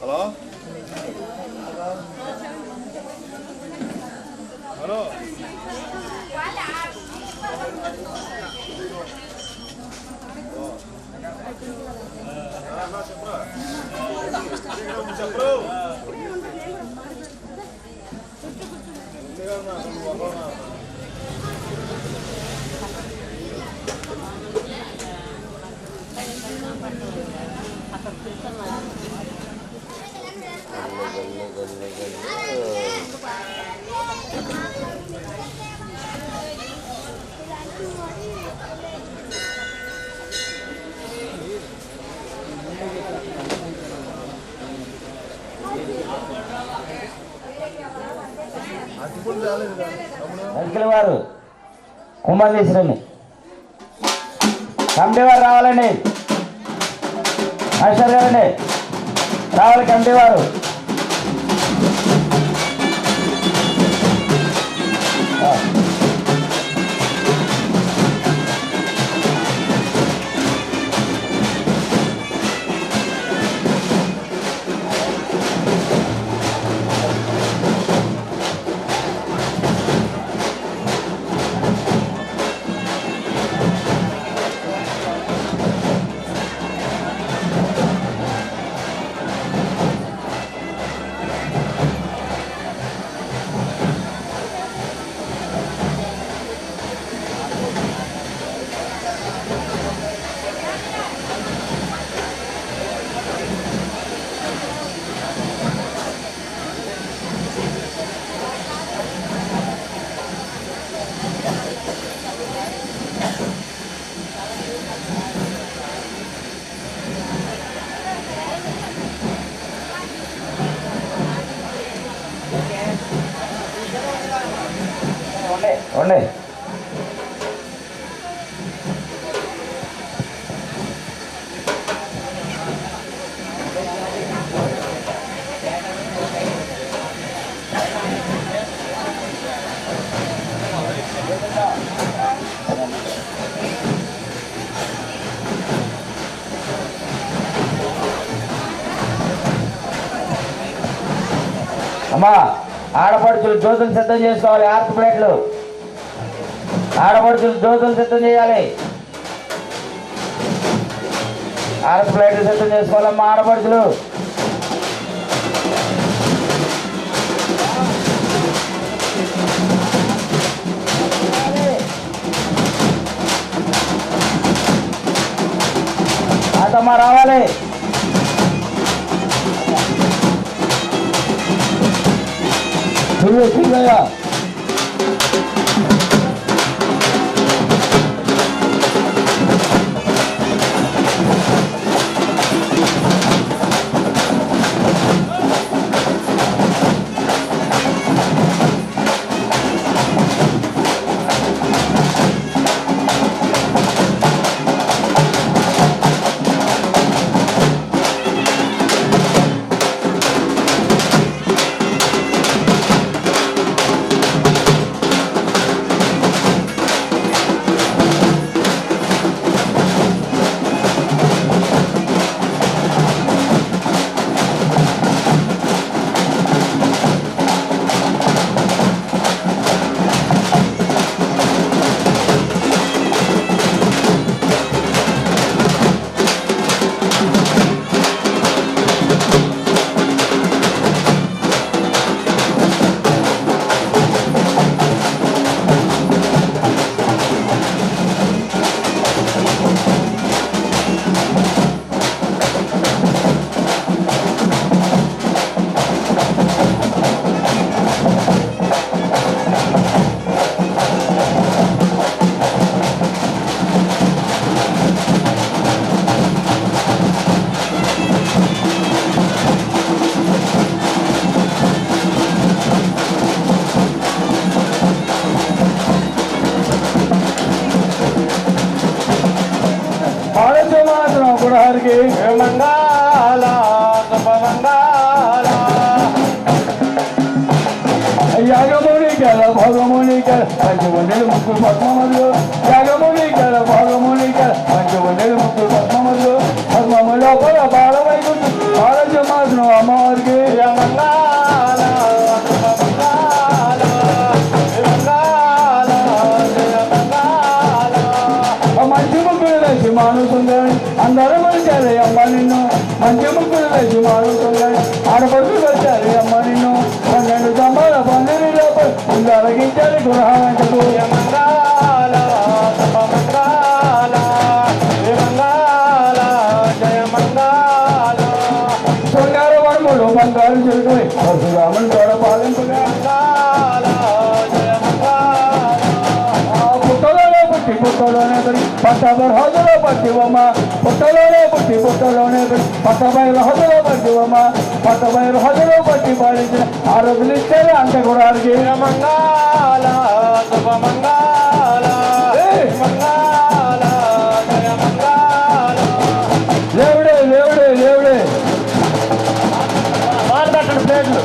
Hello hello చెప్పు వెంకల వారు కుమారేశ్వరిని committee వారు రావాలండి. మాస్టర్ గారండి రావాలి కమిటీ వారు. ఉండే అమ్మా ఆడపడుచులు జ్యోతులు సిద్ధం చేసుకోవాలి. ఆర్ట్ ప్లేట్లు ఆడపడుచులు జ్యోతులు సిద్ధం చేయాలి. ఆర్ట్ ప్లేట్లు సిద్ధం చేసుకోవాలమ్మా ఆడపడుచులు. అతమ్మ రావాలి. సింగయ్య గల భగముని గల మంచి వండెలు ముగ్గురు పద్మములు జగముని గల భగముని గల మంచి వండెలు ముగ్గురు పద్మములు పద్మము లోపల బాలవైకుంఠు బాలజమాను అమ్మవారికి మంచి ముగ్గురు వేసి మానుతుందని అందరూ వచ్చారు అమ్మ నిన్ను మంచి ముగ్గురు వేసి మానుతుందని ఆడపడుతు వచ్చారు అమ్మ నిన్ను 12 స్తంభాల పందిరి లోపల ముందు అలగించారు గృహానికి బంగారు వర్ములు బంగారు చెరుకుని పరశురాములు తోడ పాలింపుగా పుట్టలోనే పట్టబై రోజులో పట్టివమ్మ పుట్టలోనే పుట్టి పుట్టలోనే పట్టబై రోజులో పట్టివమ్మ పట్టబై రోజులో పట్టి పాలించిన ఆరోగ్యులు ఇచ్చారు అంతే కూడా మంగాళ శుభ మంగాళ మంగాళ జయ మంగాళ దేవుడే దేవుడే దేవుడే మాట్లాడండి ప్లేట్లు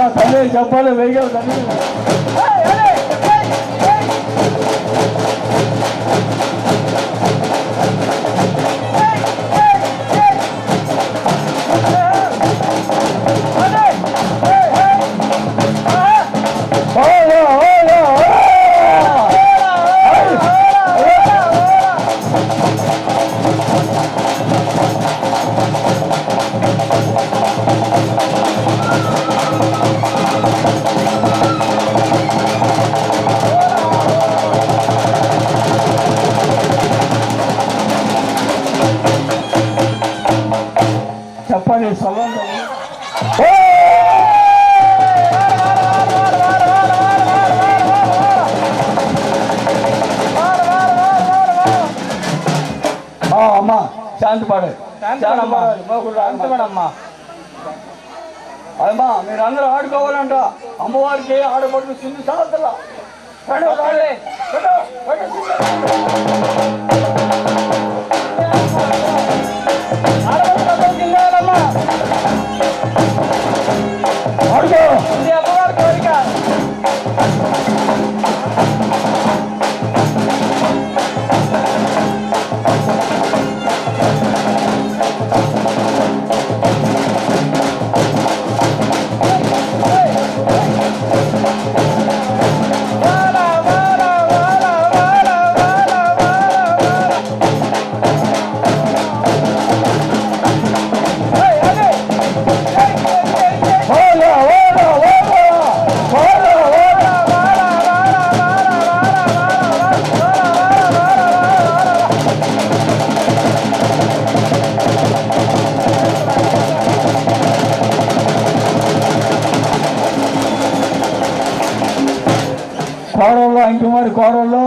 తల్లి చెప్పాలి వెయ్యి తల్లి చెప్పండి సొంతం అమ్మా శాంతి పడే శాంతమ్మా అమ్మా మీరు అందరూ ఆడుకోవాలంట అమ్మవారికి ఆడబడుతు సింధు సాధల ఆడుకో అమ్మవారి కోరిక కోడల్లో ఇంటి మరి కోడల్లో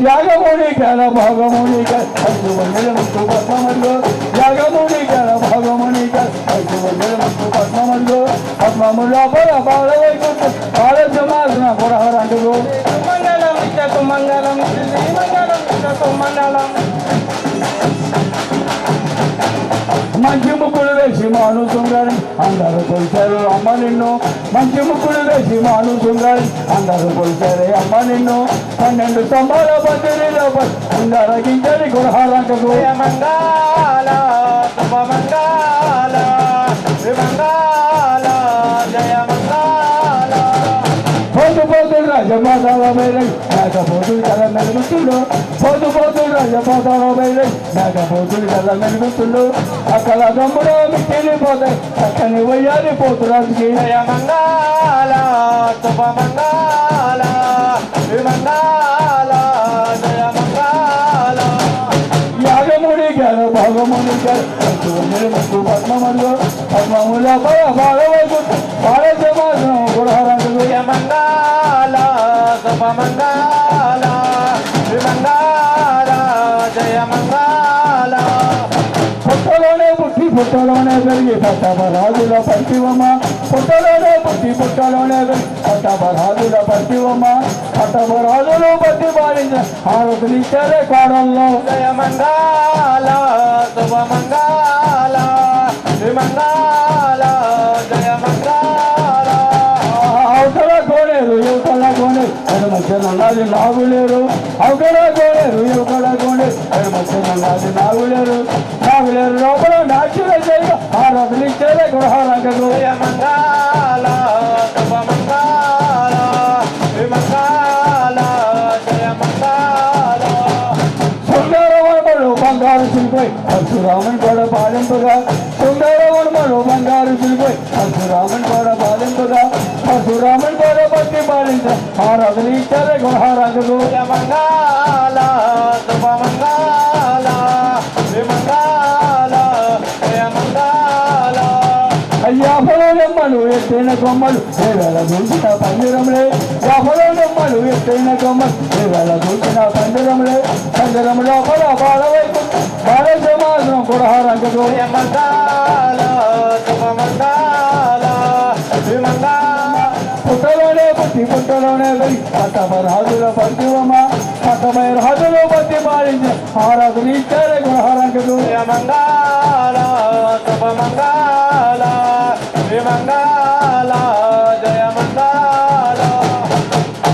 యాగముని కాల భాగముని ఐదు వందల ముక్కు పద్మములు యాగముని కాల భాగముని ఐదు వందల ముక్కు పద్మములు పద్మముల పర బాల వైకుంఠ బాల సమాజన పురహరంటులు మంగళం ఇచ్చకు మంగళం మంగళం ఇచ్చకు మంగళం మంచి ముక్కులు వేసి మాను సుంగారి అందరూ కొలిచారు అమ్మ నిన్ను మంచి ముక్కులు వేసి మాను సుంగారి అందరూ కొలిచారే అమ్మ నిన్ను 12 స్తంభాల పందిరిలో ఉందరగించని గురహారంటకు మంగాళ శుభమంగాళ శ్రీమంగాళ జయ మంగాళ పోతు రాజపాదాల మేలై మేకపోతులు కల మెరుగుతుండు పోతు రాజపాదాల మేలై మేకపోతులు కల మెరుగుతుండు అక్కడ గమ్ములో మిట్టిపోతాయి చక్కని వయ్యాలి పోతురాజుకి జయ మంగాళ శుభమంగాళ శ్రీమంగాళ జయ మంగాళ యాగముడి గారు భాగముడి గారు ముక్కు పద్మములు పద్మముల బాలవైకుంఠ బాల సమాజం గురహరంటులు మంగాళ శుభమంగాళ శ్రీమంగాళ జయ మంగాళ పుట్టలోనే పుట్టి పుట్టలోనే పెరిగి పట్టబరాజుల పట్టివమ్మ పుట్టలోనే పుట్టి పుట్టలోనే పెరిగి పట్టబరాజుల పట్టివమ్మ పట్టబరాజులు పట్టి పాలించిన హారతులు ఇచ్చారే కాడంలో జయ మంగాళ శుభమంగాళ శ్రీమంగాళ జయ మంగాళ అవతల కోనేరు యువతల కోనేరు అది మధ్య నల్లాది నాగులేరు అవతల కోనేరు యువతల కోనేరు అది మధ్య నల్లాది నాగులేరు లోపల నాట్యుల చేయ హారతులు ఇచ్చారే గృహారంగకు జయ మంగాళ శుభమంగాళ శ్రీమంగాళ జయ మంగాళ సుందరవనములు బంగారు శిల్పై పరశురాముని కూడా పాలింపుగా సుందరవనములు బంగారు శిల్పై పరశురాముని కూడా పాలింపుగా పరశురాముని కూడా బట్టి పాలించ హారతులు ఇచ్చారే గృహారంగకు జయ మంగాళ శుభమంగాళ శ్రీమంగాళ జయ మంగాళ యాభలోనమ్మలు ఎత్తైన కొమ్మలు వేవేళ దూచిన పందిరంలే యాభలోనమ్మలు ఎత్తైన కొమ్మలు వేవేళ దూచిన పందిరంలే పందిరం లోపల బాలవైకుంఠ బాల సమాజం గురహారంటకు మంగాళ శుభమంగాళ రాజుల పద్యమ పట్టమై రాజులు పద్య పాడించి ఆరాధన ఇచ్చారే గుణహారంకకు మంగళ శుభ మంగళ మంగళ జయ మంగళ.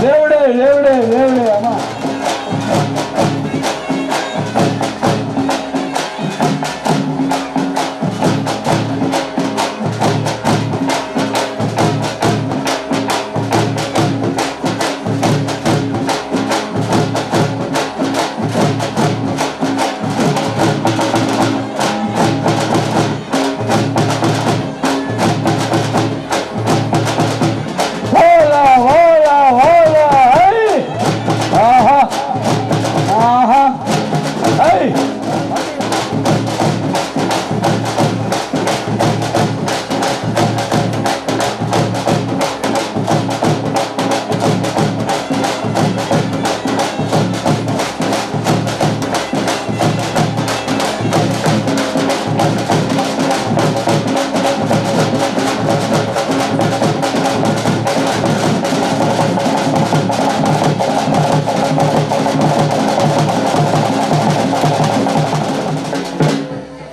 దేవుడే దేవుడే దేవుడే అమ్మా.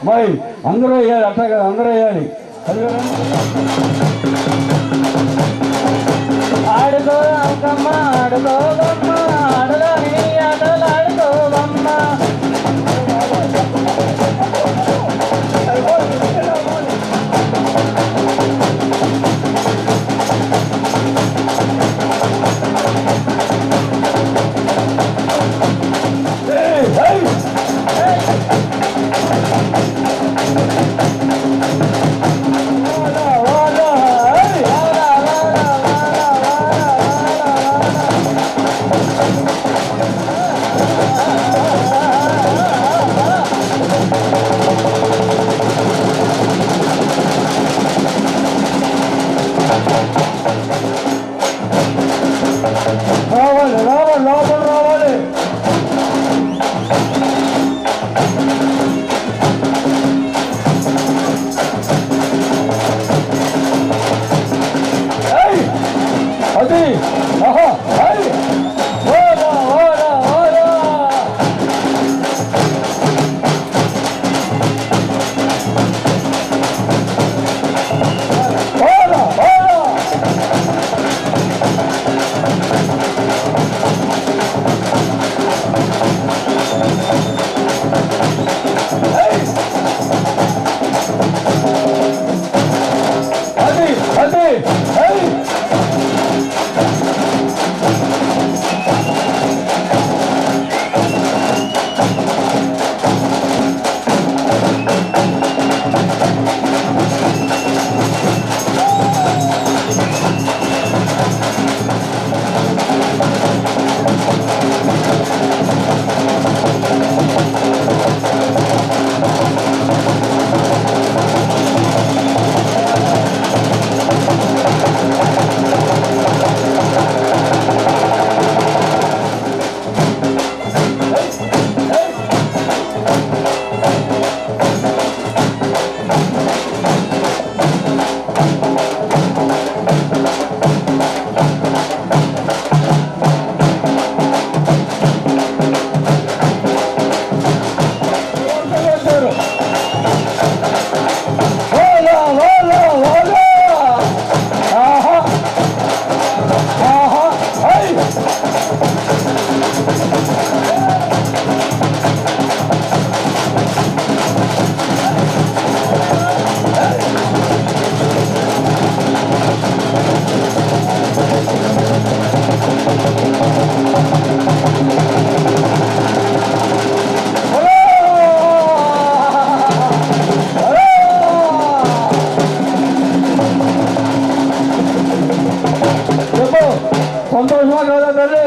మరి అందరూ వేయాలి అట్లా కదా, అందరూ వేయాలి. ఆడుకో అంకమ్మ ఆడుకోవమ్మ ఆడదాని ఆటలు ఆడుకోవమ్మ. రావాలి రావాలి లోపల రావాలి. అది ఆహా ఓరా ఓరా ఓరా. ఓరా ఓరా. అది అది సంతోషమా కదా తల్లి?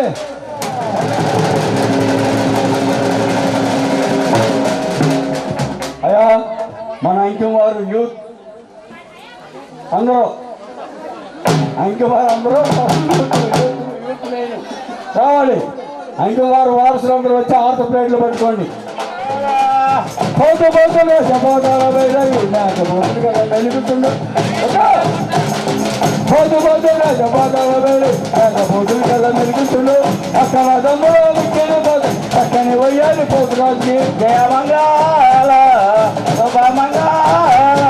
అయ్యా మన అంకివారు యూత్ అందరూ అంకివారు అందరూ రావాలి. అంకివారు వారసులు అందరూ వచ్చి ఆర్త ప్లేట్లు పట్టుకోండి. పోతూ పోతుండే చెప్పబోతుంది కదా వెలుగుతుండే పోతు పోతు పోతులు కల్లా మెరుగుతుండు అక్కడ దమ్ములో ముఖ్యం పోతు పక్కనే పోయాలి పోతు రాజుకి జయమంగాళ శుభమంగాళ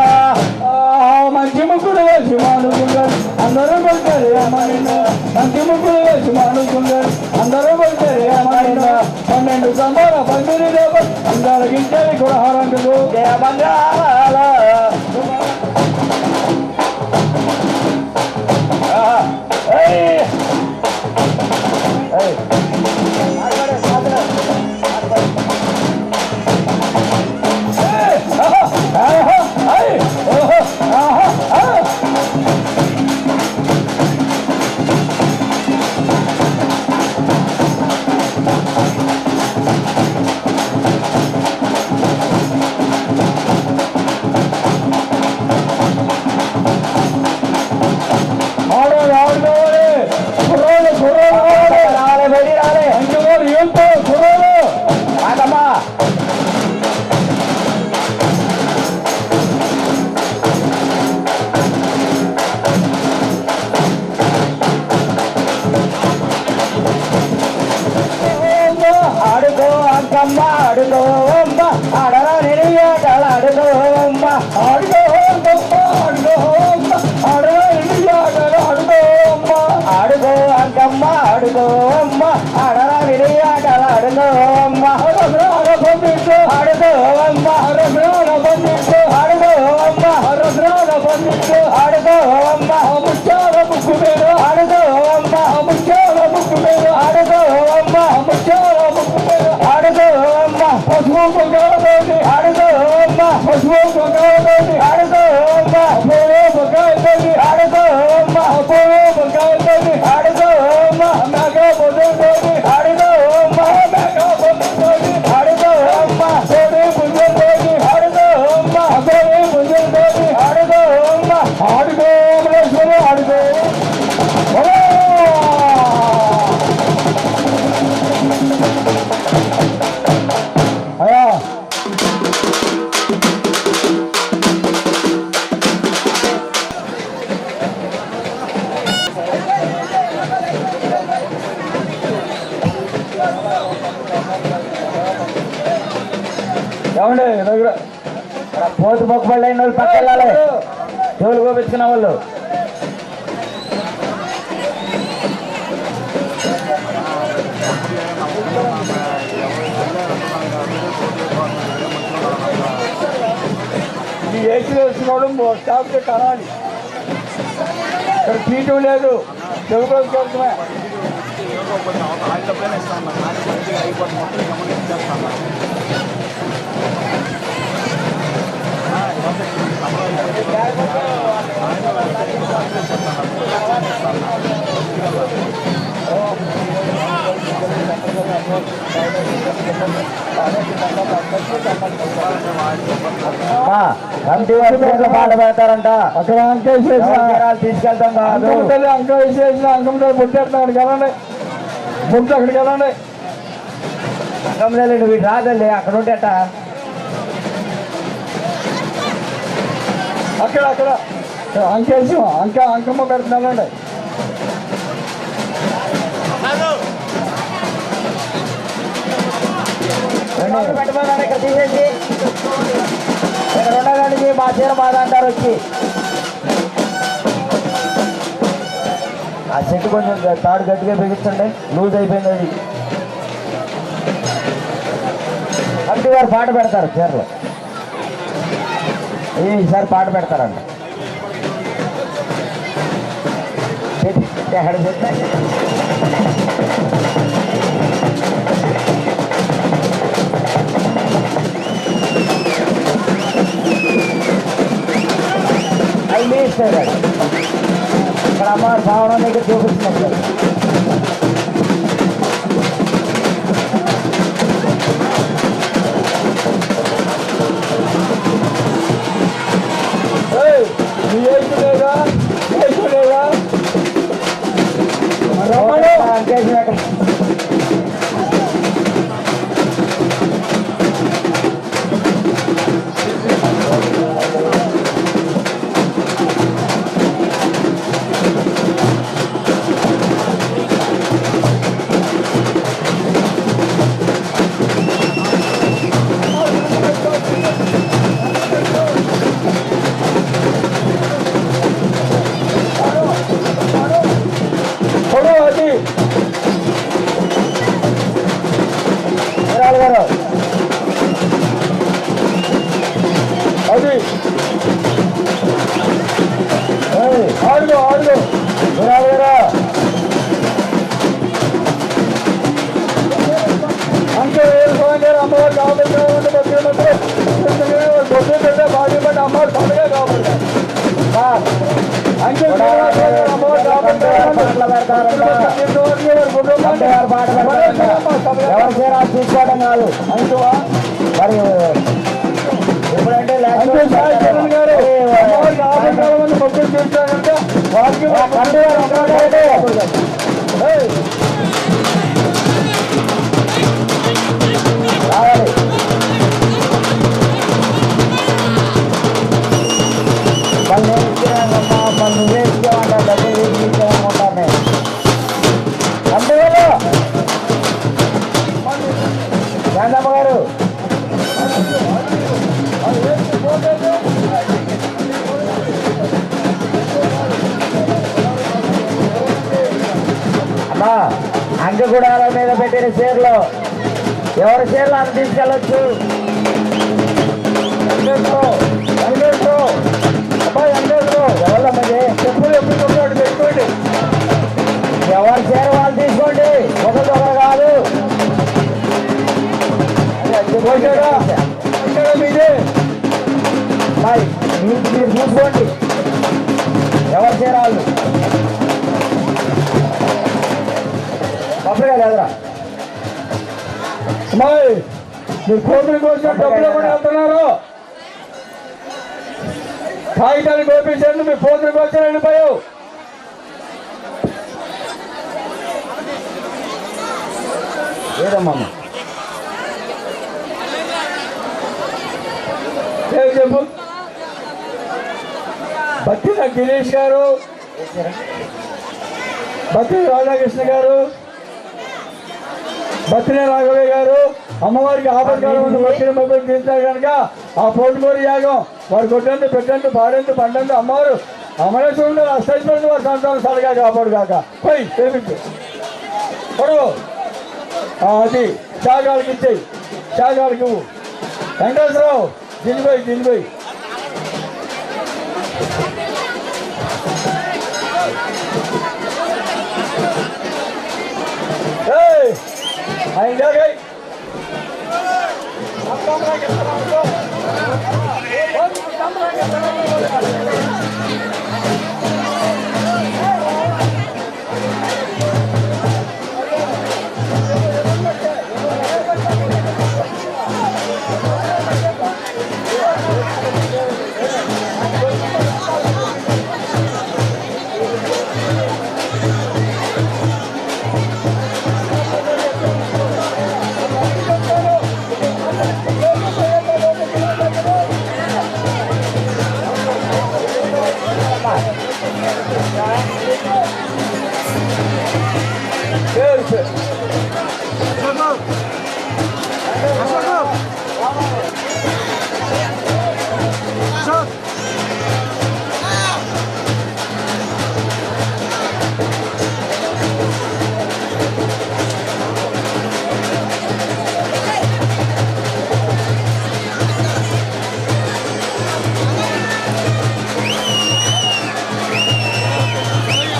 మంచి ముగ్గురు వేసి మానుకుంటారు అందరూ కొడతారు అమ్మ నిన్ను మంచి ముగ్గురు వేసి మానుకుంటారు అందరూ కొడతారు అమ్మ నిన్ను 12 సంబాల 12 రేపు అందరికి ఇంటది కూడా హారంటులు జయమంగాళ పోతు మొక్కుబళ్ళు అయిన వాళ్ళు పక్క వెళ్ళాలి చెవులు కోపించుకున్న వాళ్ళు ఈ ఏసీ వేసుకున్నాడు స్టాఫ్ కనాలి ఇక్కడ సీటు లేదు చెవు కోసమే కమిటీ వారి పేర్లు పాట పెడతారంట అక్కడ అంకేసేసిన తీసుకెళ్తాం కాదు అంక వేసేసిన అంకంతో పుట్టేస్తున్నాడు కదండి ముందు అక్కడికి వెళ్ళండి అంకంలో వీడు రాదండి అక్కడ ఉంటేట అక్కడ అక్కడ అంకేసి అంకమ్మ పెడుతున్నానండి పెట్టమన్నాడు ఇక్కడ తీసేసి ఇక్కడ ఉండగానికి మా చీర బాధ అంటారు వచ్చి ఆ చెట్టు కొంచెం తాడు గట్టిగా బిగించండి లూజ్ అయిపోయింది అది కమిటీ వారు పాట పెడతారు చీరలో ఈసారి పాట పెడతారంట ఎక్కడ చెప్తా అవి మీ ఇస్తారు ఇక్కడ అమ్మవారి భావన దగ్గర చూపిస్తున్నారు వచ్చారు అమ్మవారు కాబట్టి బొద్దు పెట్ట బాడీ పట్టి అమ్మవారు పండుగ కాబట్టి ఎవరి చీర చూసుకోవడం కాదు మరి ఎప్పుడంటే చరణ్ గారు భక్తులు చూస్తారంటే వారికి రావాలి. మళ్ళీ ఇచ్చానమ్మా మళ్ళీ వేసుకోమంటా డబ్బులు ఇచ్చామనుకుంటాను నేను అందువల్ల చందమ్మ గారు అమ్మా అంగగుడాల మీద పెట్టిన చీరలు ఎవరి చీరలు అని తీసుకెళ్ళొచ్చు. ఎవరమ్మది చెప్పులు ఎప్పుడు పెట్టుకోండి ఎవరి చీర వాళ్ళు తీసుకోండి ఒకరు కాదు. మీదే మరి మీరు చూసుకోండి ఎవరి చీర వాళ్ళు అప్పుడే లేదురా అమ్మాయి మీరు కోతుల కోసం డబ్బులు కూడా వెళ్తున్నారు కాగితాలు కోపించారు మీ పోతులకు వచ్చి వెళ్ళిపోయావు ఏదమ్మా చెప్పు బత్తిన గిరీష్ గారు బత్తిన రాధాకృష్ణ గారు బత్తిన రాఘవయ్య గారు అమ్మవారికి ఆపత్కాలం ఉంది బత్తిన మొక్కలు తీస్తారు కనుక ఆ పోటుకోరి యాగం వారు కొట్టండి పెట్టండి పాడండి పండండి అమ్మవారు అమరేశ్వరుడు అష్టైశ్వరుడు వారి సంతానం సరిగా కాపాడు కాక పోయి చేపించు పొడవు అది శాగాలకి ఇచ్చేయి శాగాలకి ఇవ్వు వెంకటేశ్వరరావు దినిపోయి ఆయన జాగాయి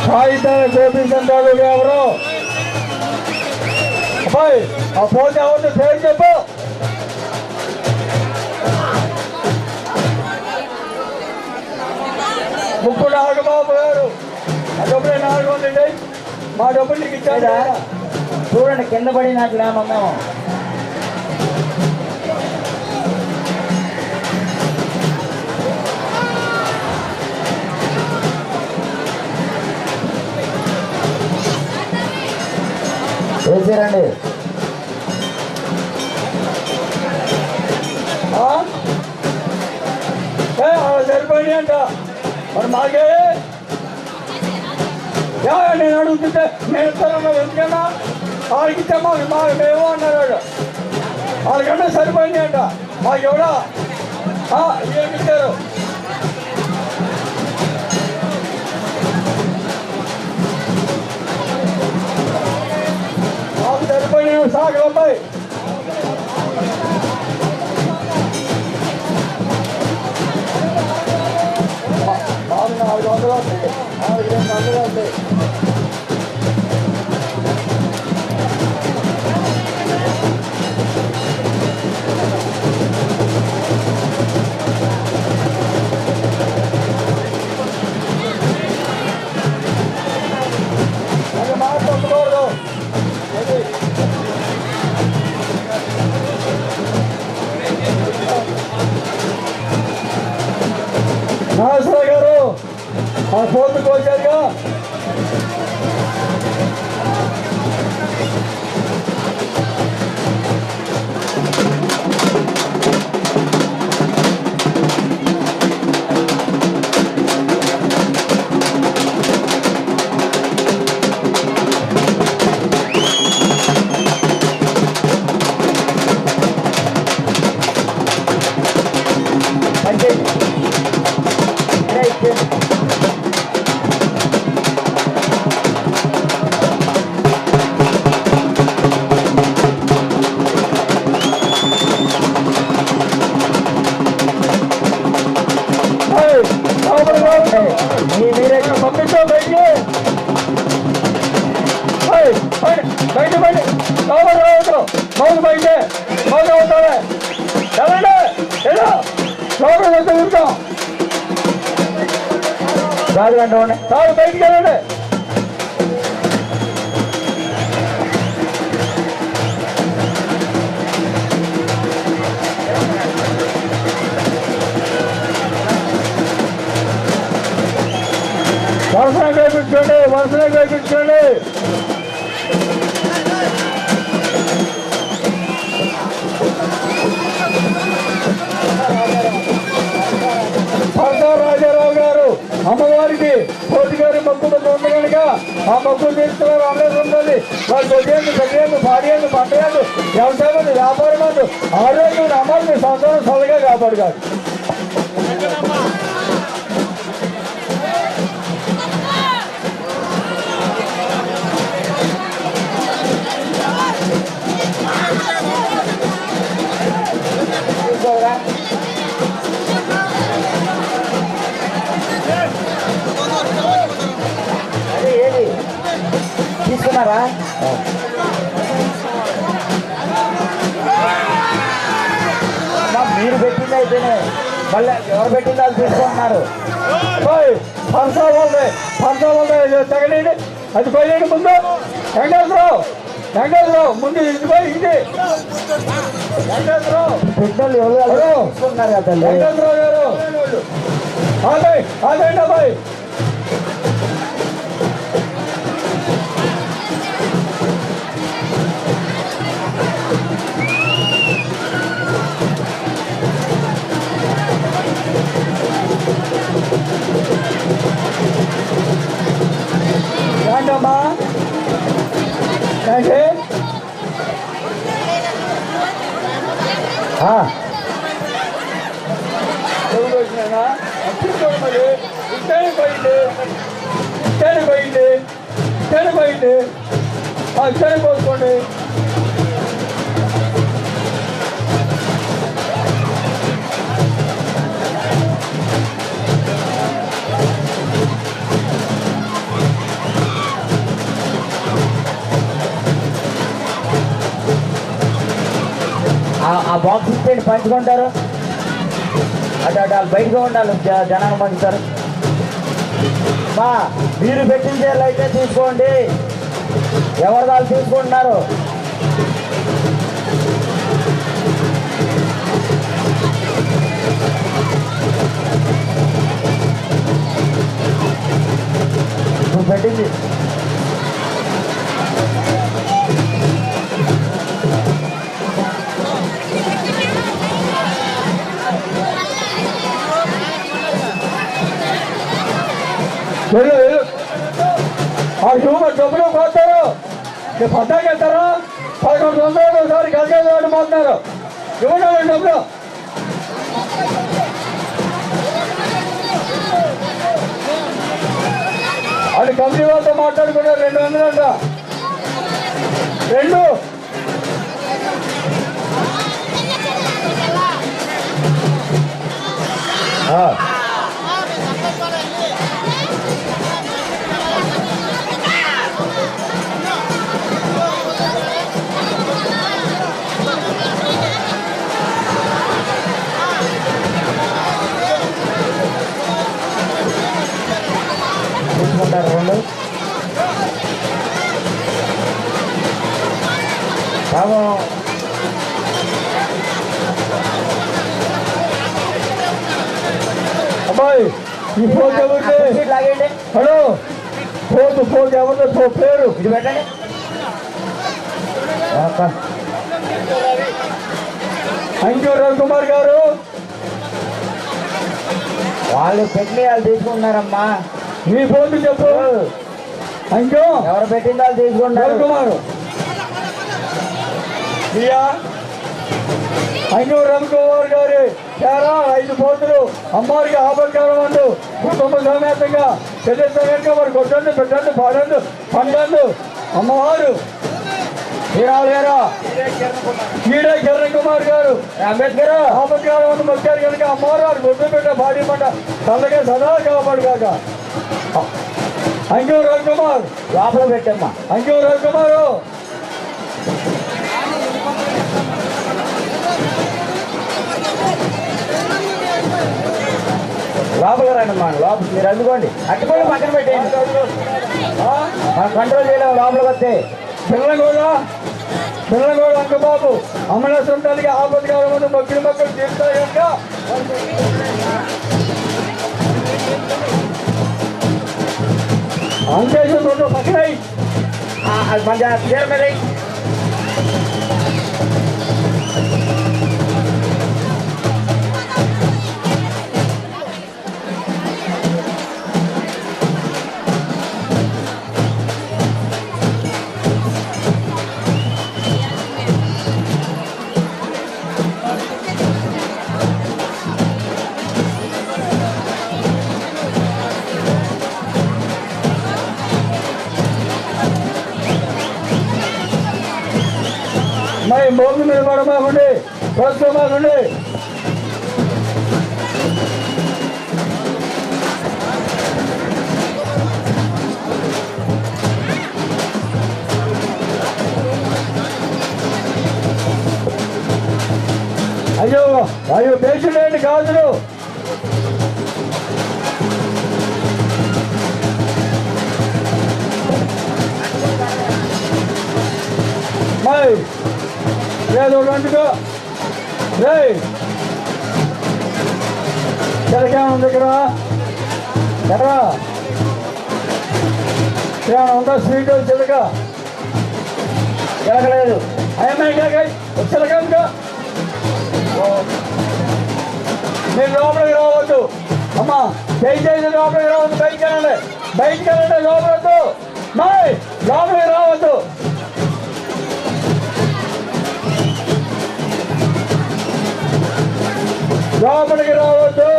కాగితాలు చూపించంటారు ఎవరు అబ్బాయి ఆ పోతే ఎవరిని పేరు చెప్పు ముప్పుడు నాగబాబు గారు ఆ డబ్బులు 400 మా డబ్బులు నీకు ఇచ్చారా చూడండి కింద పడినట్లే మేము వేసారండి సరిపోయింది అంట మరి మాకే నేను అడుగుతుంటే నేను ఇస్తాను ఎందుకన్నా వాళ్ళకి ఇచ్చా మాకు మేము అన్నారు వాడు వాళ్ళకంటే సరిపోయింది అంట మాకు ఎవడా ఏమి ఇచ్చారు మాకు సరిపోయిన సాగులు అబ్బాయి మాకు 400 వస్తాయి 400 వస్తాయి ఫోర్త్ వచ్చారుగా మీరే పంపిస్తా బయటికి బయట బయట లోపల రావద్దు మౌలు బయట మౌలు అవుతావే చదవండి ఏదో లోపల తిరుగుతాం కాదు కంటే కాదు బయటికి వెళ్ళండి వరుసగా కల్పించండి వరుసగా కల్పించండి రాజారావు గారు అమ్మవారికి కోటి గారి మొక్కులు ఉంది కనుక ఆ మొక్కులు తీసుకున్నారు అందరూ ఉండాలి వాళ్ళు దొడ్డేళ్ళు సరియేళ్ళు పాడేళ్ళు పంటేళ్ళు వ్యవసాయం వ్యాపారం అందు ఆరోగ్యం అమ్మాలి సంవత్సరం చల్లగా కాపాడు కాదు అదే ఏది తీసుకున్నారా మీరు పెట్టింది అయిపోయినాయి మళ్ళీ ఎవరు పెట్టింది వాళ్ళు తీసుకుంటున్నారు తగలేండి అది పోయేది ముందు వెంకటేశ్వరరావు ముందు ఇదిగో ఇది వెంకటేశ్వరరావు పెట్టిన ఎవరు తీసుకుంటున్నారు కదా వెంకటేశ్వరరావు గారు అదేంటి అబ్బాయి ఏంటమ్మా ఏంటి ఎవరు వచ్చినా చూసుకోండి మరి ఇట్టాను పోయింది ఇట్టాను పోయింది ఇట్టాను పోయింది ఇట్టాను పోసుకోండి ఆ బాక్స్ ఇస్తే పంచుకుంటారు అటు అటు వాళ్ళు బయటగా ఉండాలి జనాన్ని పంచుతారు మీరు పెట్టిన చీరలు అయితే తీసుకోండి ఎవరు వాళ్ళు తీసుకుంటున్నారు నువ్వు పెట్టింది ఆ హ్యూమర్ డబ్బులు పోతారు పద్దాకి వెళ్తారు 11 వందలు ఒకసారి కలిగేవాడు పోతున్నారు ఇవ్వండి డబ్బులు అది కంపెనీ వాళ్ళతో మాట్లాడుకున్నారు 200 అంట 2 రెండు పాపం అబ్బాయి ఈ ఫోన్ ఎవరిది? సీట్ లాగేయండి. హలో ఫోన్ ఎవరిదో పేరు ఇది పెట్టండి. అంజూ రవికుమార్ గారు వాళ్ళు పెట్టి వాళ్ళు తీసుకుంటున్నారమ్మా. మీ ఫోన్ చెప్పు. అంజూ ఎవరు పెట్టింది వాళ్ళు తీసుకుంటారు. రవికుమారు అంజూ రవికుమార్ గారి చాలా 5 పోతులు అమ్మవారికి ఆపత్కారం అంటూ కుటుంబ సమేతంగా చదివేగా వారు కొట్టండి పెట్టండి పాడండి పండండి. అమ్మవారు శ్రీరాములు గారు, ఈడే కిరణ్ కుమార్ గారు అంబేద్కర్ ఆపత్కాలం అంటూ వచ్చారు కనుక అమ్మవారు వారు గుర్తు పెట్టే భారీ పంట తల్లగా సదా కాపాడు కాక. అంజూ రవికుమార్ లోపల పెట్టమ్మా. అంజూ రవికుమారు లోపల రండమ్మా. లోపల మీరు అందుకోండి. అట్టుకోండి, పక్కన పెట్టేయండి. మనం కంట్రోల్ చేయలేము లోపలికి వస్తే. పిల్లగోడు అంకబాబు అమలేశ్వరం తల్లికి ఆపత్కాలం మొక్కలు తీరుతాయి కనుక అంకేశ్వరం రెండు పక్కన అది మన చీర మీద మరి మోగు మీద పడమాకండి కోసుకోమాకండి. అయ్యో పేషెంట్ కాదులు మరి లేదు గంటగా రే చిలకేమన్నా దగ్గర ఎరా ఏమన్నా ఉందా స్వీట్ చిలక జరగలేదు. అయ్యమ్మాయి చిలక ఇంకా మీరు లోపలికి రావద్దు. అమ్మా దయచేసి లోపలికి రావద్దు. బయటికి వెళ్ళండి లోపలొద్దు. మాయ్ లోపలికి రావద్దు. లోపలికి రావద్దు.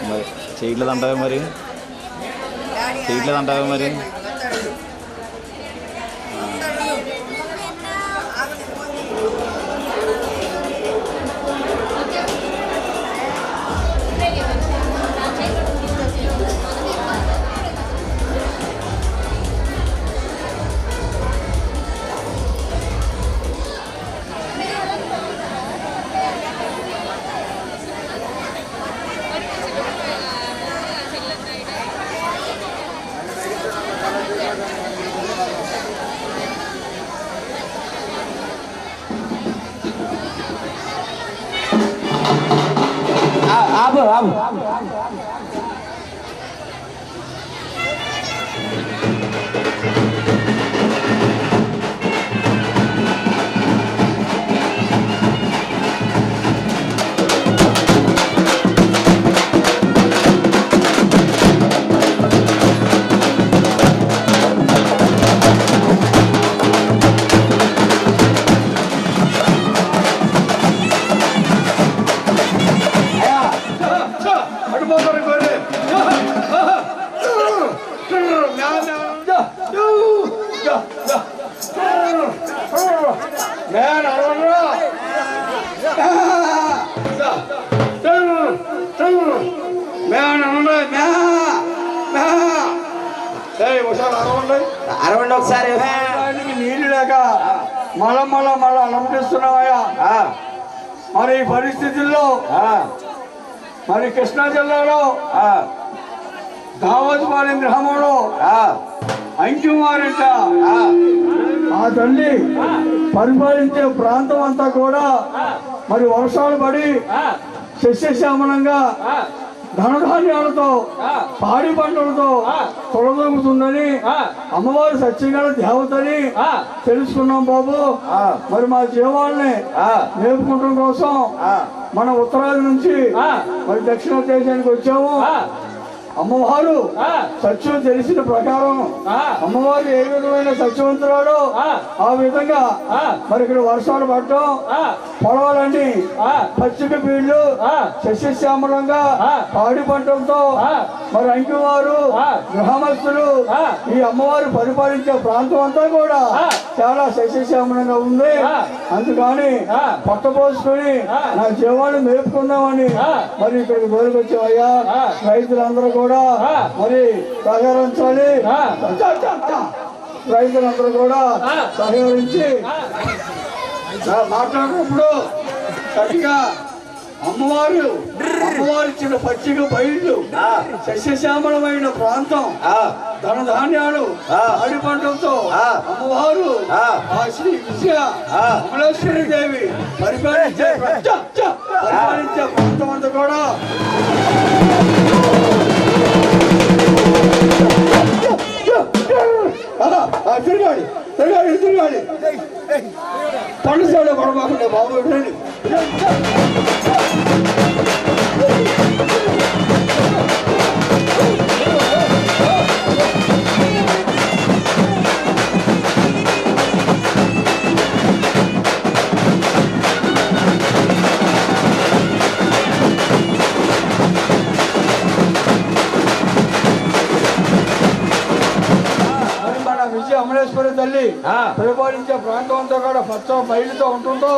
మరి చేయట్లేదంటావా మరి చేయట్లేదంటావా మరి ఆపు ఆపు అరవండి ఒకసారి నీళ్ళు లేక మళ్ళా అలంకరిస్తున్నావయ్యా. మరి ఈ పరిస్థితుల్లో మరి కృష్ణా జిల్లాలో దావత్పాలెం గ్రామంలో అంకిమారంట ఆ తల్లి పరిపాలించే ప్రాంతం అంతా కూడా మరి వర్షాలు పడి సస్యశ్యామలంగా ధనధాన్యాలతో పాడి పంటలతో తొలదొగుతుందని అమ్మవారి సత్యగల దేవతని తెలుసుకున్నాం బాబు. మరి మా జీవాల్ని మేపుకుంటం కోసం మన ఉత్తరాది నుంచి మరి దక్షిణ దేశానికి వచ్చాము. అమ్మవారు సత్యం తెలిసిన ప్రకారం అమ్మవారు ఏ విధమైన సత్యవంతురాడో ఆ విధంగా మరి ఇక్కడ వర్షాలు పడటం, పొడవలన్నీ పచ్చిక బీళ్లు సస్యశ్యామలంగా పాడి పంటలతో మరి అంకివారు గ్రామస్తులు ఈ అమ్మవారు పరిపాలించే ప్రాంతం అంతా కూడా చాలా సస్యశ్యామలంగా ఉంది. అందుకని పట్టపోసుకొని నా జీవాన్ని మేపుకుందామని మరి ఇక్కడికి దొరికొచ్చావయ్యా. రైతులందరూ కూడా మరి సహకరించాలి. రైతులందరూ కూడా సహకరించి మాట్లాడినప్పుడు గట్టిగా అమ్మవారు ఇచ్చిన పచ్చిక బయళ్ళు సస్యశ్యామలమైన ప్రాంతం ధన ధాన్యాలు అడి పంటలతో అమ్మవారు ఆ శ్రీ విజయ అమలేశ్వరి దేవి పరిపాలించే ప్రాంతం అంతా కూడా తిరగాలి తిరగాలి తిరగాలి పండు సేవలో పడబాకుండా బాబు విజయ అమలేశ్వరి తల్లి పరిపాలించే ప్రాంతం అంతా కూడా పచ్చ బయలుతో ఉంటుందో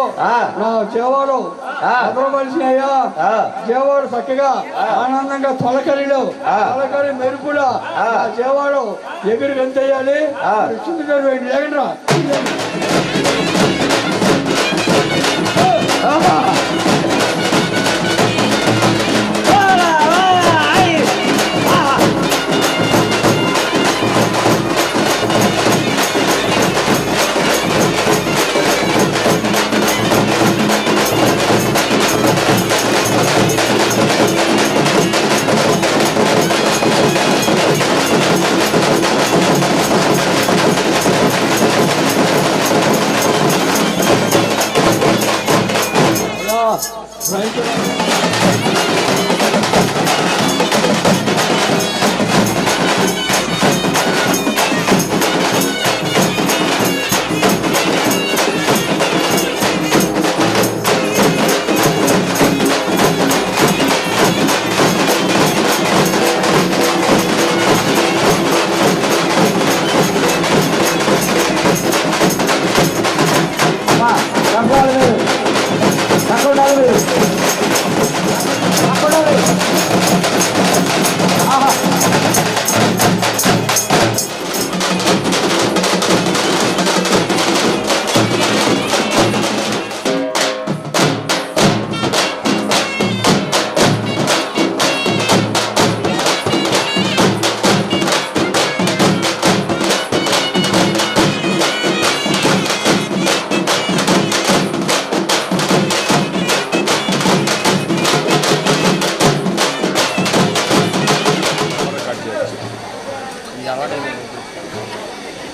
నా చేవాడు భద్రపరిచినయ్యా చేవాడు చక్కగా ఆనందంగా తొలకరిలో తొలకరి మెరుపులా చేవాడు ఎగురు గంతేయాలి లేకుండా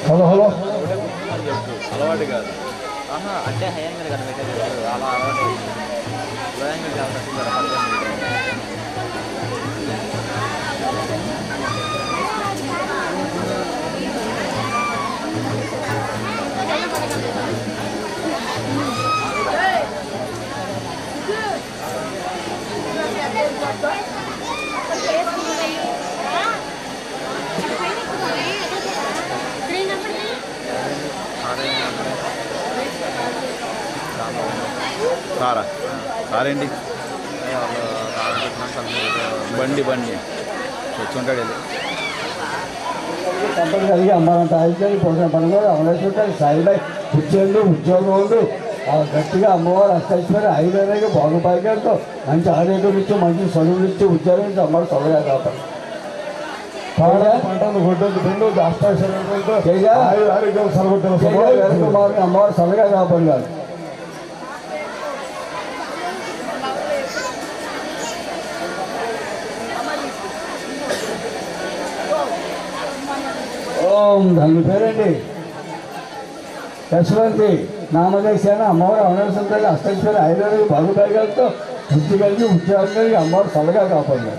హలో హలో అలవాటు కాదు అంటే హయాంగా కదా పెట్టేది అలా అలవాటు కారా కారేంటి బండి బండి తెచ్చుకుంటాడు కంపల్సరిగా అమ్మాలంటే అయితే పోసిన పనులు అమలేశ్వరి సాయిబాయి కూర్చోండు ఉద్యోగం ఉండు గట్టిగా అమ్మవారు అష్టైశ్వరి ఐదనేగా బాగుపడితో మంచి ఆరోగ్యం ఇచ్చి మంచి చదువులు ఇచ్చి ఉద్యోగం ఇచ్చి అమ్మవారు చల్లగా కాపాడు పంటలు కొట్టొద్దు అష్టైశ్వర్యంతో ఆరోగ్యం సలగొట్టారు అమ్మవారు చల్లగా కాపాడు కాదు. ఓం దాని పేరండి యశ్వంతి నామదేశాన అమ్మవారు అమలేశ్వరి తల్లి అష్టైశ్వరి ఐదోకి బాగుపడితో బుద్ధి కలిగి ఉద్యోగం కలిగి అమ్మవారు చల్లగా కాపాడు.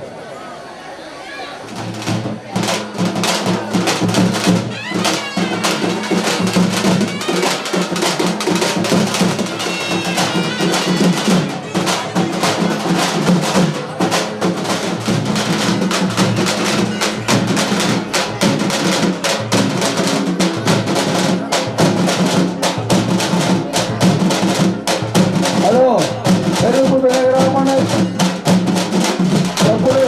హలో పెరుగు రమ్మని చెప్పుడు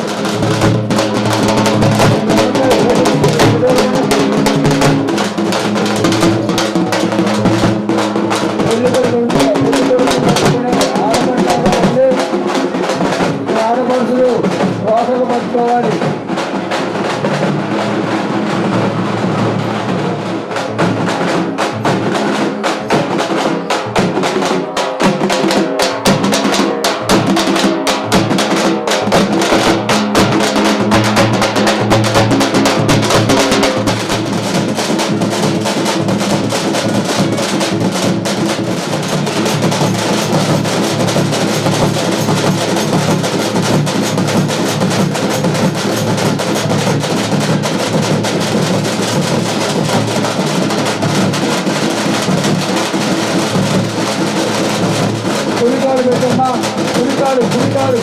ఉన్నారు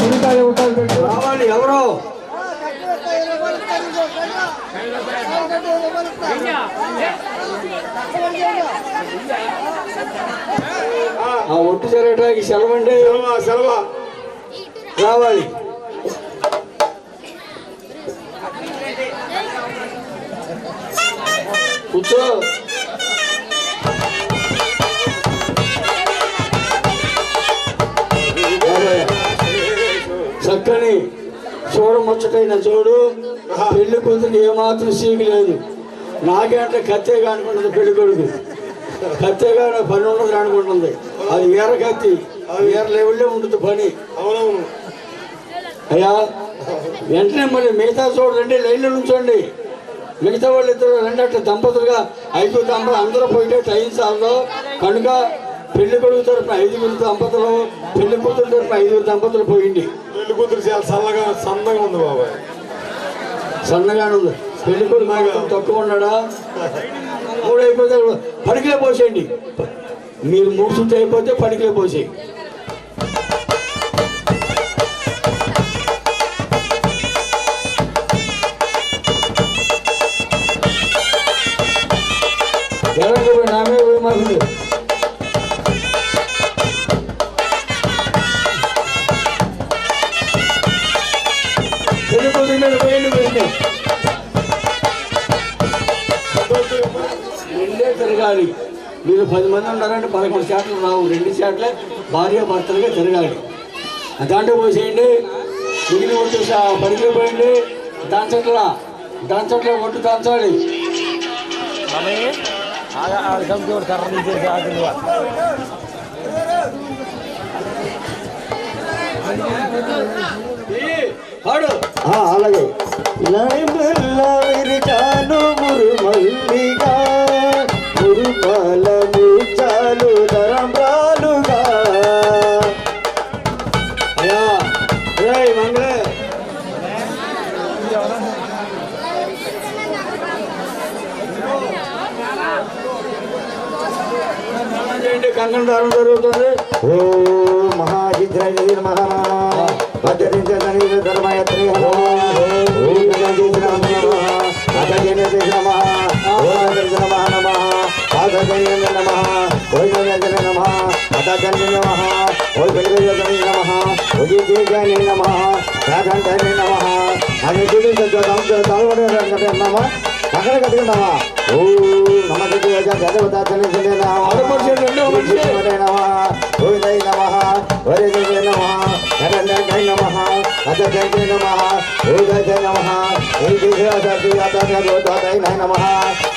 ఉడికాయ ఉంటారు పెట్టు రావాలి ఎవరు ఆ ఒట్టు జరగడానికి సెలవండి సెలవా రావాలి కూర్చో చక్కని చూడముచ్చటైన చూడు పెళ్లి కూతురికి ఏమాత్రం సీకి లేదు నాకేంటే కత్తేగా అనుకుంటుంది పెళ్లి కొడుకు కత్తేగా పని ఉండదు అనుకుంటుంది అది ఏర కత్తి ఏర లెవెల్లో ఉంటుంది పని అవునవును అయ్యా వెంటనే మళ్ళీ మిగతా చూడండి లైన్లో నుంచోండి మిగతా వాళ్ళు ఇద్దరు రెండట్టు దంపతులుగా 5 దంపతులు అందరూ పోయితే టైం సార్లు కనుక పెళ్లి కొడుకు తరఫున 5 దంపతులు పెళ్లి కూతురు తరఫున 5 దంపతులు పోయింది పెళ్లి కూతురు చాలా సన్నగా ఉంది బాబాయ్ సన్నగానే ఉంది పెళ్లి కొడుకు మాత్రం తక్కువ ఉన్నాడా 3 అయిపోతే పడికిలే పోసేయండి మీరు 3 చుట్టూ అయిపోతే పడికిలే పోసేయి ఎవరికి పోయి నామే పోయి మాకు పెళ్లి కూతురు మీద పోయింది రెండే తిరగాలి మీరు 10 మంది ఉన్నారంటే 11 శాట్లు రావు 2 శాట్లే భార్య భర్తలుగా తిరగాలి దాంట్లో పోసేయండి మిగిలిన ఒట్టు పడికి పోయండి దాంచట్లా ఒట్టు దంచాలి పాడు అలాగే విరిచాను మురుమల్లిగా మురుపాల ముచ్చాలు తరంబ్రాలుగా మంగళ కంకణ దారం జరుగుతుంది ఓ మహాజిద్రజీ నమః పద్దతించని ధర్మయత్రి నమః ఓం గణజీ నమః అతజనజీ నమః ఓం గణజీ నమః నమః పాదజనజీ నమః ఓం గణజీ నమః అతజనజీ నమః ఓం గణజీ నమః ఓం జీజని నమః రాధంజని నమః అనిదిని సజ్జతం తలవడే రంగతే నమః అక్కడ కట్టుకుందామా ఓ నమస్తే గజవతాచని నమః ఓదై నమః వరదై నమః నరదై నమః అతదై నమః ఓదై నమః ఏకీయాదై నమః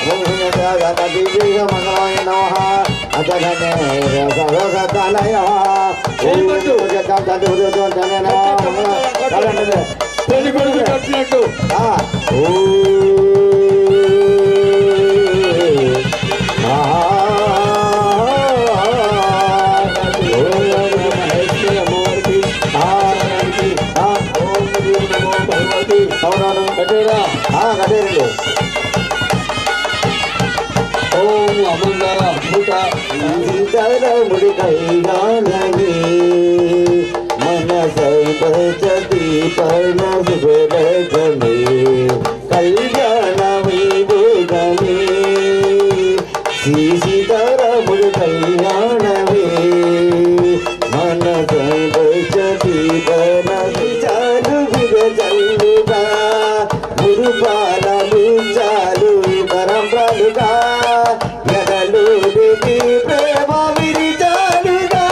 ఓం హృదయాదై మంగళాయ నమః అతదై రసరసతలై నమః ఓం జగదాదై నమః పెళ్లి కొడుకు కట్టినట్టు అవునవును కట్టేరా కట్టేరండి ఓం అమంగళ మూట ముడి కైగాలని మన సైపతి పర్ణ శుభరగమే కళ్యాణ వైభోగమే శ్రీ సీతారాముడి కళ్యాణమే మన సైపతి పర్ణ చాలు విరజల్లుగా మురుపాలలు చాలు పరంపరలుగా ఎదలు ప్రేమ విరిచాలుగా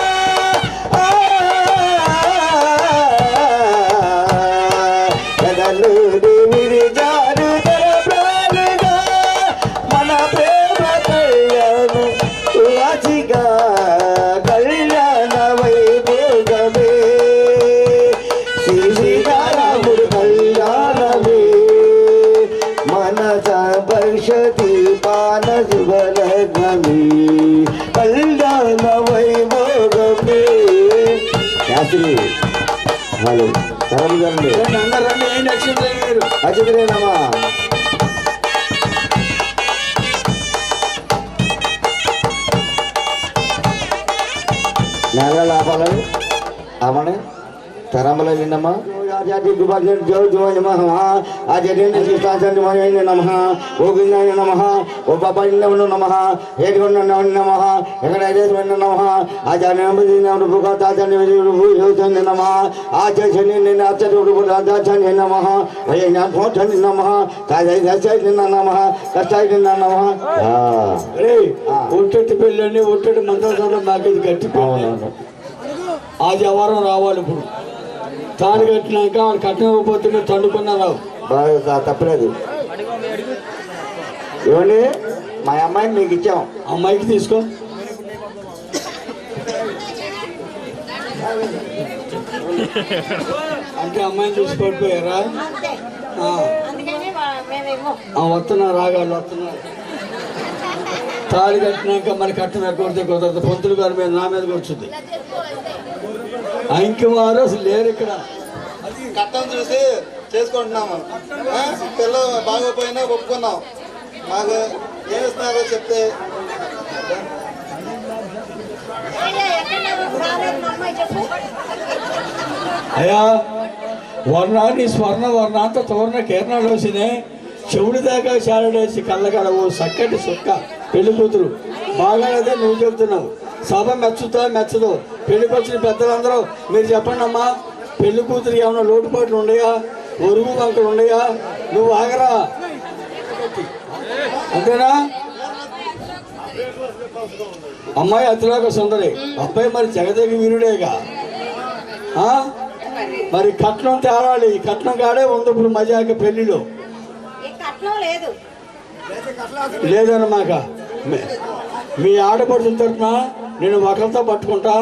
ఎదలు విరిచాలు తరప్రాలుగా మన ప్రేమ కళ్యాణ వాచిగా కళ్యాణ వైభోగమే శ్రీరాముడు కళ్యాణమే మనస భవిష్యతి పాన శుభలగ్నమే కళ్యాణ వైభోగమే శాస్త్రి హలో తరం జరండి అందరండి ఏం నచ్చింది మీరు అచిత్రేనమ్మా నెల లాభాలని ఆమె తరంబల నిన్నమ్మా ఆచార్య గుబాజన్ జో జో నమః ఆచార్య శిష్టాచార్య మోయ నమః ఓ గిన్నాయ నమః ఓ పాపన్న నమః ఏడుకొండ నమః వెంకటేశ్వర నమః ఆచార్య నమః భూకాచార్య భూషణ నమః ఆచార్య నిన్న ఆచార్య రాజాచార్య నమః అయ్యా భోజన నమః తాజాయ దశాయ నమః కష్టాయ నమః ఒట్టటి పెళ్ళండి ఒట్టటి మంత్రాలు మాకు ఇది గట్టి ఆదివారం రావాలి. ఇప్పుడు తాడు కట్టినాక వాడు కట్టకపోతే తండుకున్నారు. బాగా తప్పలేదు. ఏమండి మా అమ్మాయిని మీకు ఇచ్చాం. అమ్మాయికి తీసుకో. అంటే అమ్మాయిని చూసి పడిపోయారా? వస్తున్నారు రాగాళ్ళు వస్తున్నారు. తాళి కట్టినాక మరి కట్టం ఎక్కడితే కుదరదు. పంతులు గారి మీద నా మీద కూర్చుంది. ఇంకవారు అసలు లేరు ఇక్కడ. కట్టం చూసి చేసుకుంటున్నాము. పిల్లలు బాగోపోయినా ఒప్పుకున్నాం. మాకు ఏమిస్తున్నారో చెప్తే అయ్యా వర్ణాన్ని స్వర్ణ వర్ణాంత తోరణ కేరళలో వచ్చినాయి. చెవుడి దాకా చాలడేసి కళ్ళకడవు చక్కటి సుక్క పెళ్లి కూతురు బాగాలేదే నువ్వు చెబుతున్నావు. సభ మెచ్చుతో మెచ్చదు. పెళ్లికి వచ్చిన పెద్దలందరూ మీరు చెప్పండి అమ్మా, పెళ్లి కూతురు ఏమైనా లోటుపాట్లు ఉన్నాయా? ఒరుగు వంకలు ఉన్నాయా? నువ్వు ఆగరా, అంతేనా? అమ్మాయి అతిలోక సుందరి, అబ్బాయి మరి జగదేక వీరుడేగా. మరి కట్నం తేరాలి. కట్నం కాడే ఉంది ఇప్పుడు మజాక పెళ్లిలో. లేదన్నమాక మీ ఆడపడుతుల తరఫున నేను ఒకరితో పట్టుకుంటా.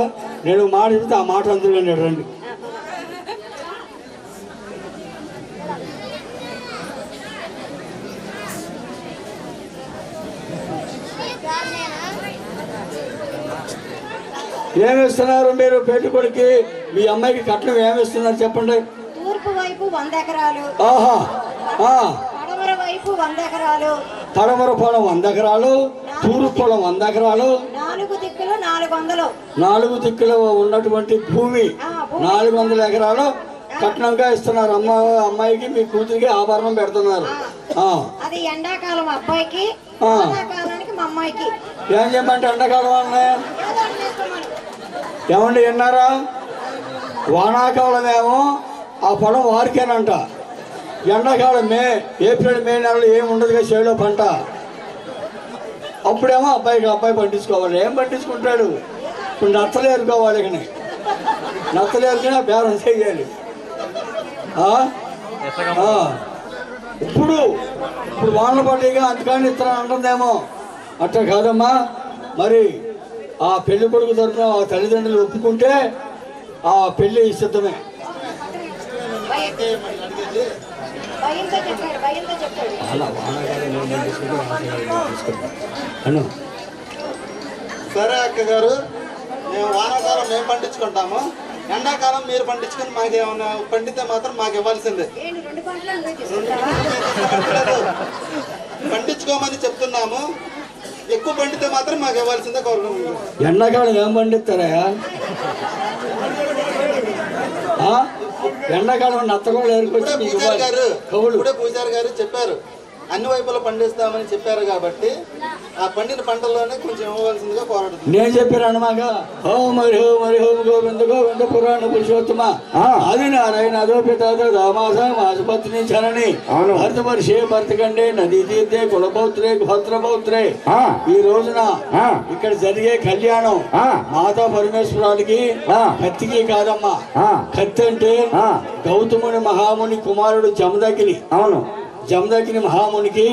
నేను మాట చెప్తే ఆ మాట అందులో రండి. ఏమిస్తున్నారు మీరు పెళ్లి కొడుకు? మీ అమ్మాయికి కట్నం ఏమిస్తున్నారు చెప్పండి. తూర్పు వైపు 100 ఎకరాలు. ఆహా. పడమర వైపు 100 ఎకరాలు. పడమర పొలం 100 ఎకరాలు, తూర్పు పొలం 100 ఎకరాలు, 4 దిక్కులు 400. 4 దిక్కులు ఉన్నటువంటి భూమి 400 ఎకరాలు కట్నంగా ఇస్తున్నారు. అమ్మాయికి మీ కూతురికి ఆభరణం పెడుతున్నారు. అది ఎండాకాలం అబ్బాయికి, వానాకాలానికి మా అమ్మాయికి. ఏం చెప్పంటే ఎండాకాలం అన్నాయి ఏమండి విన్నారా? వానాకాలం ఏమో ఆ పొలం వారికేనంట. ఎండాకాలం ఏప్రిల్ మే నెలలో ఏమి ఉండదుగా చేలో పంట. అప్పుడేమో అబ్బాయి పండించుకోవాలి. ఏం పండించుకుంటాడు? ఇప్పుడు నత్తలు ఏరుకోవాలి. ఇక నత్తలు ఏరుకుని బేరం చేయాలి. ఇప్పుడు వానలు పడ్డాయిగా అందుకని ఇతను అంటుందేమో. అట్లా కాదమ్మా. మరి ఆ పెళ్లి కొడుకు తరఫున ఆ తల్లిదండ్రులు ఒప్పుకుంటే ఆ పెళ్లి సిద్ధమే. సరే అక్క గారు, మేము వానాకాలం మేము పండించుకుంటాము. ఎండాకాలం మీరు పండించుకొని మాకు ఏమన్నా పండితే మాత్రం మాకు ఇవ్వాల్సిందే. పండించుకోమని చెప్తున్నాము. ఎక్కువ పండితే మాత్రం మాకు ఇవ్వాల్సిందే కోరుకుంటున్నాం. ఎండాకాలం ఏం పండిస్తారా? ఎండాకాలం నత్తగోళ్ళు ఏర్పడి పూజారి గారు చెప్పారు అన్ని వైపులా పండిస్తామని చెప్పారు కాబట్టి ఆ పండిన పంటల్లోనే కొంచెం ఇవ్వవలసిందిగా కోరడుతుంది. నేను చెప్పాను అనమాట. Home Hari home Hari home Govinda Govinda పురాణ పురుషోత్తమ ఆది నారాయణ అదోపిత దామాస మాసపత్ని చరణి భరతవర్షే భరతకండే నదీ తీర్థే కులపౌత్రే గోత్రపౌత్రే. ఈ రోజున ఇక్కడ జరిగే కళ్యాణం మాతా పరమేశ్వరానికి కత్తికి కాదమ్మా. కత్తి అంటే గౌతముని మహాముని కుమారుడు జమదగ్ని. అవును, జమదగ్ని మహామునికి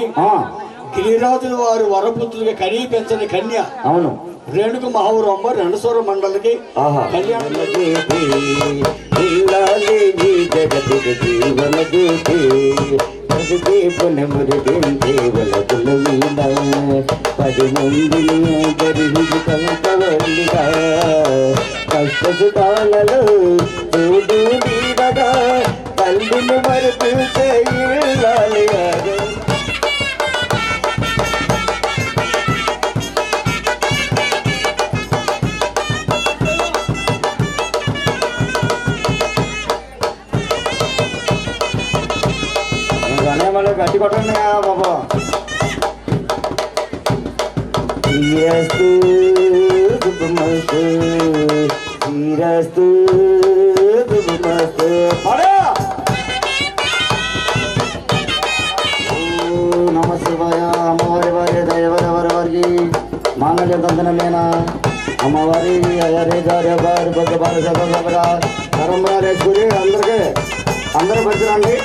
గిరిరాజులు వారు వరపుత్రులుగా కనీ పెంచని కన్య. అవును, రేణుక మహావరంబ రెండసూర మండలికి కళ్యాణం. కష్టసుకాలలో తల్లిని మరుపు చేయాలి. కొట్టండి బాబా. శ్రీరస్తు శుభమస్తు శ్రీరస్తు శుభమస్తు. నమ శివాయ. అమ్మవారి వారి దయవరవరవారికి మాంగళ్య దంతనమేనా అమ్మవారి అయ్యరే గారి వారి బొగ్గ బాల సభ తరంబరాలేసుకుని అందరూ పెడుతున్నాండి.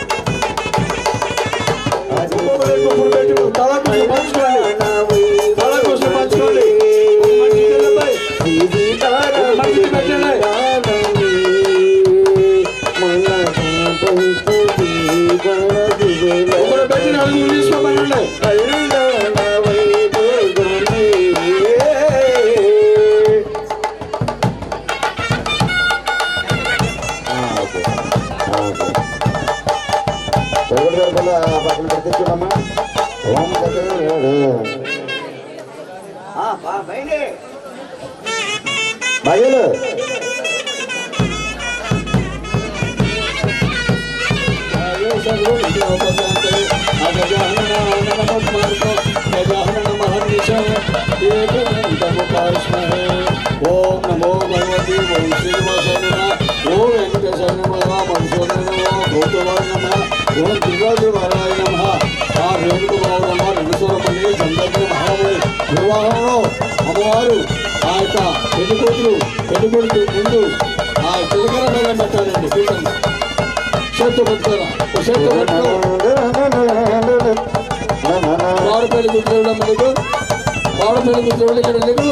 పక్కన పెట్టించున్నామా. ఓం భయలు ఓం నమో భగవతి ఓం శ్రీనివాసాయ నమః ఓం వెంకటేశాయ నమః మధుసూదనాయ నమః గౌతమాయ నమః ఓం దుర్గాదేవాయ నమః. ఆ వేణుగోపాలమ్మ రెండుసూరపల్లి చంద్రగిరి మహాబలి వివాహంలో అమ్మవారు ఆ యొక్క పెళ్లికొడుకు ముందు ఆ చిలకర మీద పెట్టాలండి. పీఠం చేత్తు పట్టుకోరా చేత్తు పట్టుకో. వాడపల్లి గుర్తులు మనకు వాడపల్లి గుర్తులు ఇక్కడ లేకు.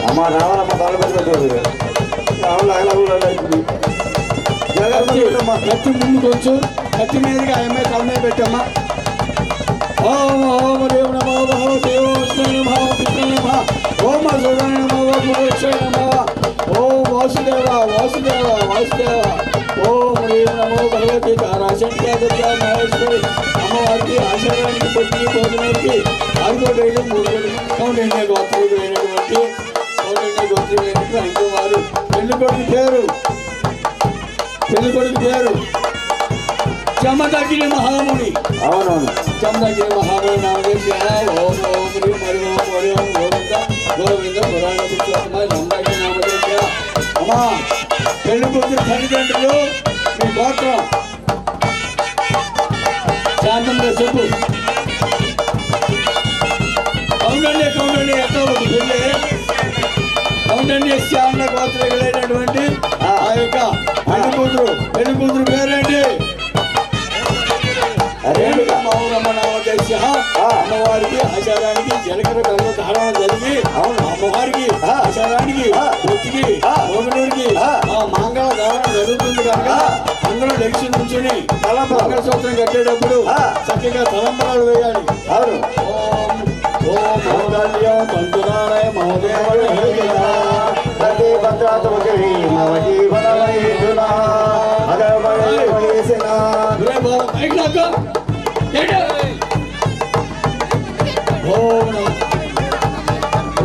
అమ్మ రావాలమ్మ బాగా పెట్టలేదు కత్తి ముందుకు వచ్చు. కత్తి మీదకి ఆ అమ్మాయి తల మీద పెట్టమ్మా. ఓం ఓం దేవ నమో భగవతే ఓం విష్ణు నమో కృష్ణ నమో ఓం మధుసూదనాయ నమో ఓం పురుషాయ నమో ఓం వాసుదేవ వాసుదేవ వాసుదేవ ఓం దేవ నమో భగవతి తారాశంకర దుర్గా మహేశ్వరి అమ్మవారికి ఆశయానికి కొద్ది భోజనానికి 6 గంటలు 3 గంటలు కౌంటెన్య గోత్రులైనటువంటి ఇంకో వారు పెళ్లికొడుకు పేరు జమదగిరి మహాముని. అవునవును. జమదగిరి మహాముని నామదేశ ఓం ఓం హ్రీం హరి ఓం హరి ఓం గోవింద గోవింద పురాణ పురుషోత్తమ జమదగిరి నామదేశ. అమ్మా పెళ్లి కూతురు తల్లిదండ్రులు మీ గోత్రం శాంతంగా చెప్పు. కౌండండి ఎట్లా పెళ్ళి కౌండండి శ్యామల గోత్రులైనటువంటి ఆ యొక్క పెళ్లి కూతురు పేరేంటి? అమ్మవారికి ఆచారానికి జలకర బెల్ల ధారణ జరిగి అమ్మవారికి ఆచారానికి ఒత్తికి మోగనూరికి మాంగళ ధారణ జరుగుతుంది కనుక అందరూ లెక్సి నుంచుని మంగళసూత్రం కట్టేటప్పుడు చక్కగా తలంబరాలు వేయాలి. అవును. ఓం ఓం తంతురాయ మహోదయ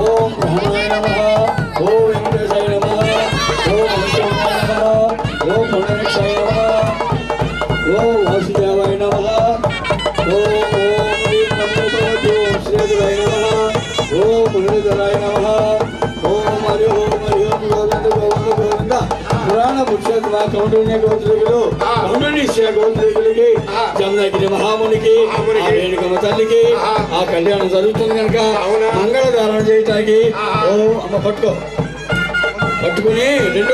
ఓం బ్రహ్మాయ నమః ఓం వెంకటేశాయ నమః ఓం మధుసూదనాయ నమః ఓం పుండరీకాయ నమః ఓం వాసుదేవాయ నమః ఓం ఓం హ్రీం నమో భగవతి ఓం శ్రీధరాయ నమః ఓం మురళీధరాయ నమః ఓం హరి ఓం గోవింద గోవింద గోవింద పురాణ పురుషోత్తమ కౌండిన్య గోత్రికులు కౌండిన్య గోత్రికులకి జమదగిరి మహామునికి ఆ రేణుకమ్మ తల్లికి ఆ కళ్యాణం జరుగుతుంది కనుక మంగళధారణ చేయటానికి ఓ అమ్మ పట్టుకుని రెండు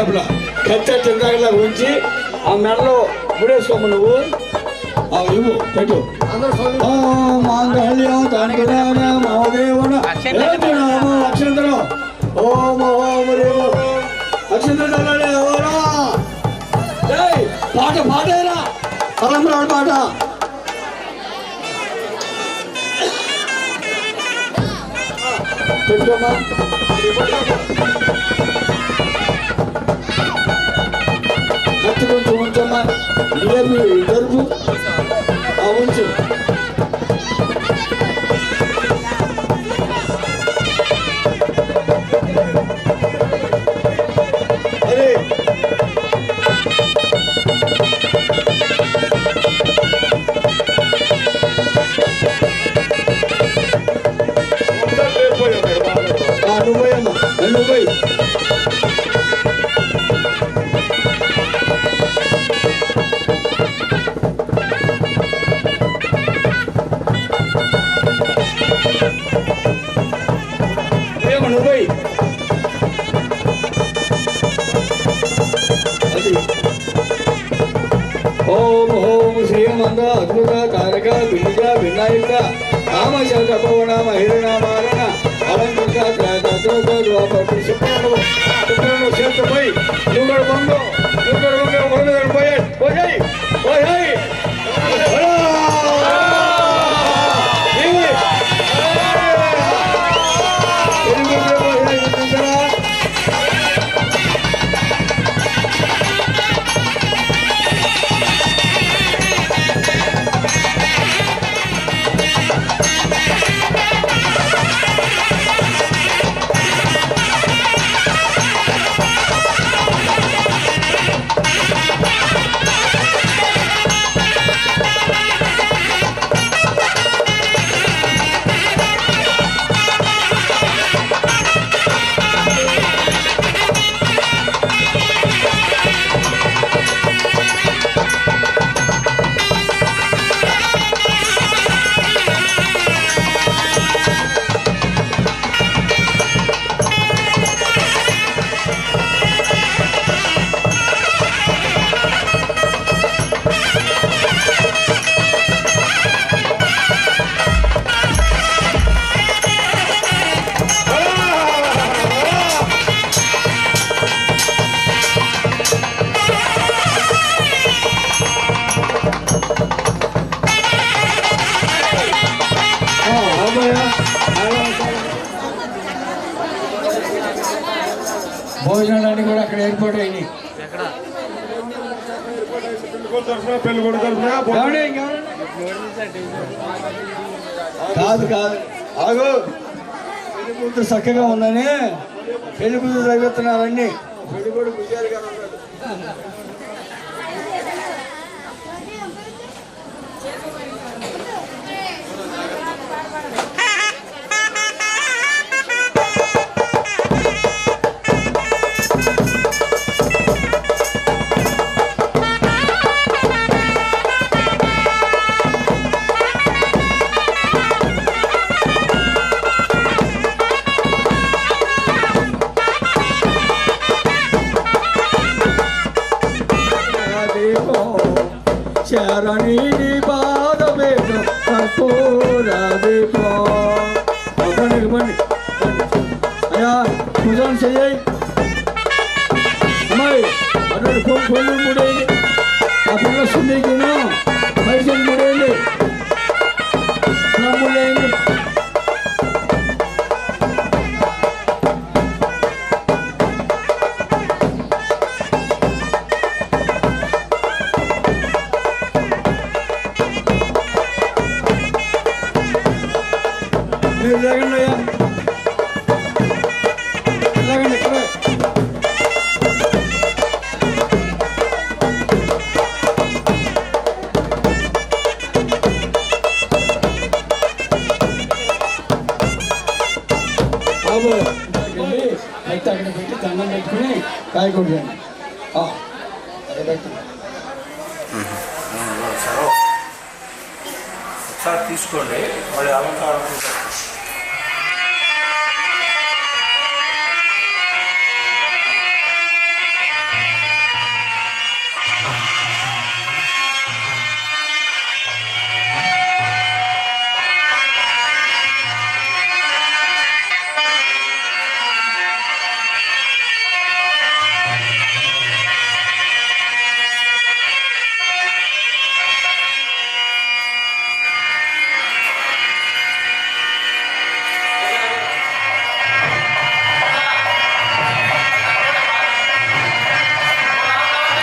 అప్పుల కచ్చ చింతలా ఉంచి ఆ మెడలో ముడేసుకోమ్మ నువ్వు ఇవ్వు పెట్టు. మాంగళ్యం తండ్రినామ మహోదేవున అక్షంతరం ఓం ఓం అక్షంతరం పాటేరా తలంబరాడు పాట. పెట్టుకోమ్మా. కత్తి కొంచెం ఉంచమ్మా. ఇదేమి జరుపు ఉంచు. అరే నువ్వు పోయి అమ్మ నువ్వు పోయి నువ్వు పోయి ఓం ఓం శ్రీమంత అద్భుత తారక బింజ వినాయక నామశబ్ద పవన మహిళనామారణ అలంకృత పోయి నువ్వు కూడా పొంగు పోయాయి పోయాయి పోయాయి భోజనాలన్నీ కూడా అక్కడ ఏర్పాటు అయినాయి. కాదు కాదు ఆగు పెళ్లి కూతురు చక్కగా ఉందని పెళ్లి కూతురు తగ్గుతున్నారన్నీ పెళ్లి కూడా గుజారు గారు శరణి పాదవేదో కర్పూరా దీపం ఇవ్వండి అయ్యా పూజలు చెయ్యి అమ్మాయి అటువంటి పొల్లు ముడేయండి ఆ పిల్ల సున్నీకిను పైసలు ముడేయండి నమ్ములేయండి మీరు లేకండి అయ్యా లేకండి ఇక్కడ బాబు వెళ్ళి అయితే అక్కడ పెట్టి దండం పెట్టుకుని కాయ కొట్టండి అక్కడ పెట్టండి ఒకసారి తీసుకోండి మళ్ళీ అలంకారం